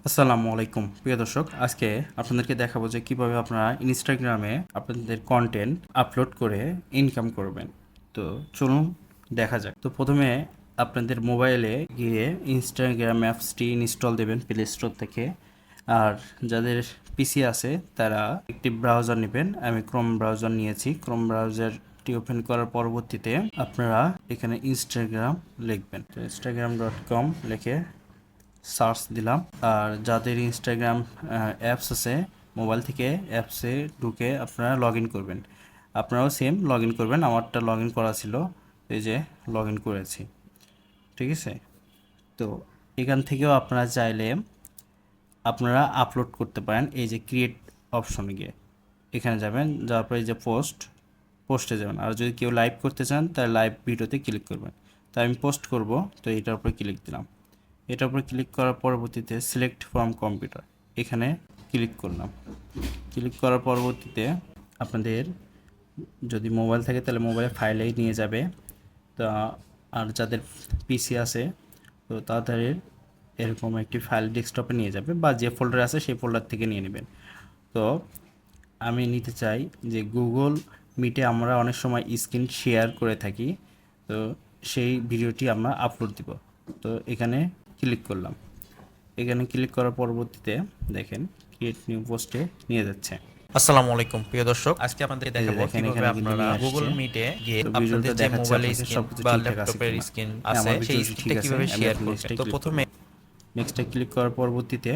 আসসালামু আলাইকুম প্রিয় দর্শক, আজকে আপনাদেরকে দেখাবো যে কিভাবে আপনারা ইনস্টাগ্রামে আপনাদের কন্টেন্ট আপলোড করে ইনকাম করবেন। তো চলুন দেখা যাক। তো প্রথমে আপনাদের মোবাইলে গিয়ে ইনস্টাগ্রাম অ্যাপসটি ইনস্টল দেবেন প্লে স্টোর থেকে। আর যাদের পিসি আছে তারা একটি ব্রাউজার নেবেন। আমি ক্রোম ব্রাউজার নিয়েছি। ক্রোম ব্রাউজারটি ওপেন করার পরবর্তীতে আপনারা এখানে ইনস্টাগ্রাম লিখবেন। তো instagram.com লিখে সার্চ দিলাম। আর যাদের ইনস্টাগ্রাম অ্যাপস আছে মোবাইল থেকে অ্যাপসে ঢুকে আপনারা লগ ইন করবেন। আপনারাও সেম লগ ইন করবেন। আমারটা লগ ইন করা ছিল, এই যে লগ ইন করেছি। ঠিক আছে, তো এখান থেকেও আপনারা চাইলে আপনারা আপলোড করতে পারেন। এই যে ক্রিয়েট অপশনে গিয়ে এখানে যাবেন, যাওয়ার পরে এই যে পোস্টে যাবেন। আর যদি কেউ লাইভ করতে চান তাহলে লাইভ ভিডিওতে ক্লিক করবেন। তো আমি পোস্ট করব, তো এটার উপরে ক্লিক দিলাম। এটার উপরে ক্লিক করার পরবর্তীতে সিলেক্ট ফ্রম কম্পিউটার এখানে ক্লিক করলাম। ক্লিক করার পরবর্তীতে আপনাদের যদি মোবাইল থাকে তাহলে মোবাইলে ফাইলেই নিয়ে যাবে। তো আর যাদের পিসি আছে তো তাদের এরকম একটি ফাইল ডেস্কটপে নিয়ে যাবে, বা যে ফোল্ডার আছে সেই ফোল্ডার থেকে নিয়ে নেবেন। তো আমি নিতে চাই যে গুগল মিটে আমরা অনেক সময় স্ক্রিন শেয়ার করে থাকি, তো সেই ভিডিওটি আমরা আপলোড দিব। তো এখানে ক্লিক করলাম। এখানে ক্লিক করার পরবর্তীতে দেখেন ক্রিয়েট নিউ পোস্টে নিয়ে যাচ্ছে। আসসালামু আলাইকুম প্রিয় দর্শক, আজকে আপনাদের দেখাবো দেখেন কিভাবে এখানে কিন্তু আপনারা নিয়ে আসছে। গুগল মিটে গিয়ে তো আপনাদের ভিডিওটা যে দেখাচ্ছে মোবাইলের আপনাদের স্ক্রিন সবকিছু বা ঠিকঠাক আছে ল্যাপটপের কিনা। স্ক্রিন হ্যাঁ, আছে আমার সেই ভিডিওটি ঠিক স্ক্রিনটা আছে। কিভাবে আমি শেয়ার এখন করবেন। তো প্রথমে নেক্সটে ক্লিক করার পরবর্তীতে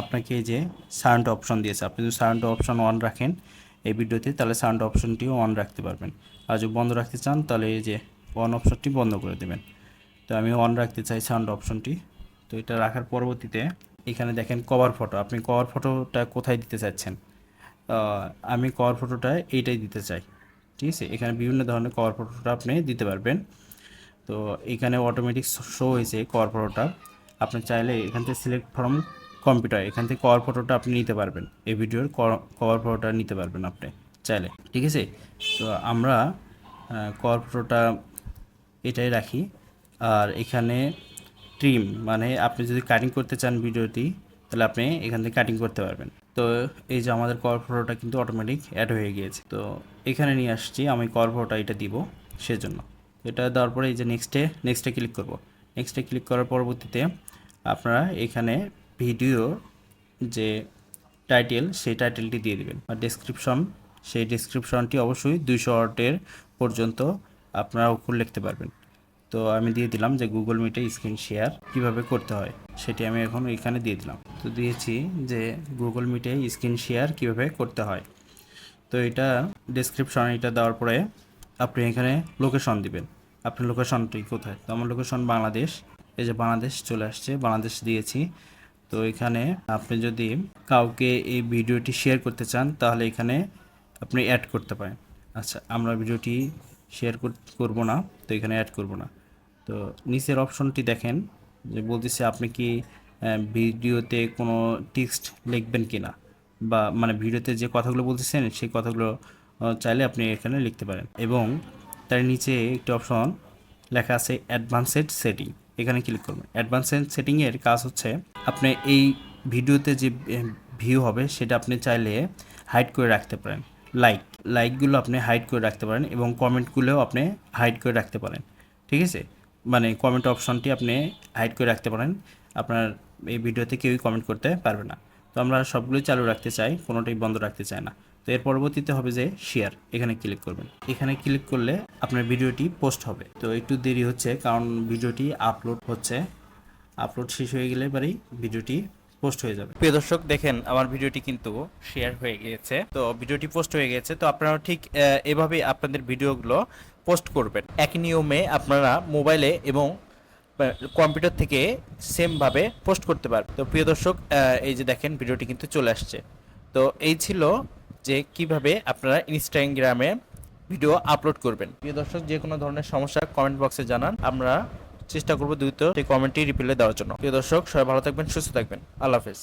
আপনাকে এই যে সাউন্ড অপশন দিয়েছে। আপনি যদি সাউন্ড অপশন অন রাখেন এই ভিডিওতে তাহলে সাউন্ড অপশনটিও অন রাখতে পারবেন। আর যদি বন্ধ রাখতে চান তাহলে এই যে অন অপশনটি বন্ধ করে দেবেন। তো আমি অন রাখতে চাই সাউন্ড অপশনটি। তো এটা রাখার পরবর্তীতে এখানে দেখেন কভার ফটো। আপনি কভার ফটোটা কোথায় দিতে চাচ্ছেন? আমি কভার ফটোটা এইটাই দিতে চাই। ঠিক আছে, এখানে বিভিন্ন ধরনের কভার ফটোটা আপনি দিতে পারবেন। তো এখানে অটোমেটিক শো হয়েছে কভার ফটোটা। আপনি চাইলে এখান থেকে সিলেক্ট ফ্রম কম্পিউটার এখান থেকে কভার ফটোটা আপনি নিতে পারবেন। এই ভিডিওর কভার ফটোটা নিতে পারবেন আপনি চাইলে। ঠিক আছে, তো আমরা কভার ফটোটা এটাই রাখি। আর এখানে ট্রিম মানে আপনি যদি কাটিং করতে চান ভিডিওটি তাহলে আপনি এখান থেকে কাটিং করতে পারবেন। তো এই যে আমাদের কভার ফটোটা কিন্তু অটোমেটিক অ্যাড হয়ে গিয়েছে। তো এখানে নিয়ে আসছি আমি কভার ফটোটা এটা দিব সেজন্য। এটা দেওয়ার পরে এই যে নেক্সটে ক্লিক করব। নেক্সটে ক্লিক করার পরবর্তীতে আপনারা এখানে ভিডিও যে টাইটেল সেই টাইটেলটি দিয়ে দেবেন। আর ডেসক্রিপশন সেই ডেসক্রিপশনটি অবশ্যই 200 ওয়ার্ডের পর্যন্ত আপনারা অক্ষর লিখতে পারবেন। তো আমি দিয়ে দিলাম যে গুগল মিটে স্ক্রিন শেয়ার কীভাবে করতে হয় সেটি আমি এখন এখানে দিয়ে দিলাম। তো দিয়েছি যে গুগল মিটে স্ক্রিন শেয়ার কীভাবে করতে হয়। তো এটা ডেসক্রিপশন এটা দেওয়ার পরে আপনি এখানে লোকেশন দিবেন। আপনার লোকেশনটি কোথায়? তো আমার লোকেশন বাংলাদেশ। এই যে বাংলাদেশ চলে আসছে, বাংলাদেশ দিয়েছি। তো এখানে আপনি যদি কাউকে এই ভিডিওটি শেয়ার করতে চান তাহলে এখানে আপনি অ্যাড করতে পারেন। আচ্ছা, আমরা ভিডিওটি শেয়ার করব না, তো এখানে অ্যাড করব না। তো নিচের অপশনটি দেখেন যে বলতেছে আপনি কি ভিডিওতে কোনো টেক্সট লিখবেন কি না, বা মানে ভিডিওতে যে কথাগুলো বলতেছেন সেই কথাগুলো চাইলে আপনি এখানে লিখতে পারেন। এবং তার নিচে একটি অপশন লেখা আছে অ্যাডভান্সড সেটিং, এখানে ক্লিক করবেন। অ্যাডভান্সড সেটিংয়ের কাজ হচ্ছে আপনি এই ভিডিওতে যে ভিউ হবে সেটা আপনি চাইলে হাইড করে রাখতে পারেন। লাইকগুলো আপনি হাইড করে রাখতে পারেন এবং কমেন্টগুলোও আপনি হাইড করে রাখতে পারেন। ঠিক আছে, মানে কমেন্ট অপশনটি আপনি হাইড করে রাখতে পারেন। আপনার এই ভিডিওতে কেউই কমেন্ট করতে পারবে না। তো আমরা সবগুলোই চালু রাখতে চাই, কোনোটাই বন্ধ রাখতে চাই না। তো এর পরবর্তীতে হবে যে শেয়ার, এখানে ক্লিক করবেন। এখানে ক্লিক করলে আপনার ভিডিওটি পোস্ট হবে। তো একটু দেরি হচ্ছে কারণ ভিডিওটি আপলোড হচ্ছে। আপলোড শেষ হয়ে গেলে পরেই ভিডিওটি পোস্ট হয়ে যাবে। প্রিয় দর্শক দেখেন আমার ভিডিওটি কিন্তু শেয়ার হয়ে গিয়েছে, তো ভিডিওটি পোস্ট হয়ে গেছে। তো আপনারা ঠিক এভাবে আপনাদের ভিডিওগুলো পোস্ট করবেন। একই নিয়মে আপনারা মোবাইলে এবং কম্পিউটার থেকে সেমভাবে পোস্ট করতে পারবেন। তো প্রিয় দর্শক এই যে দেখেন ভিডিওটি কিন্তু চলে আসছে। তো এই ছিল যে কিভাবে আপনারা ইনস্টাগ্রামে ভিডিও আপলোড করবেন। প্রিয় দর্শক যে কোনো ধরনের সমস্যা কমেন্ট বক্সে জানান, আমরা চেষ্টা করব দ্রুত সেই কমেন্টটি রিপ্লাই দেওয়ার জন্য। প্রিয় দর্শক সবাই ভালো থাকবেন, সুস্থ থাকবেন। আল্লাহ হাফেজ।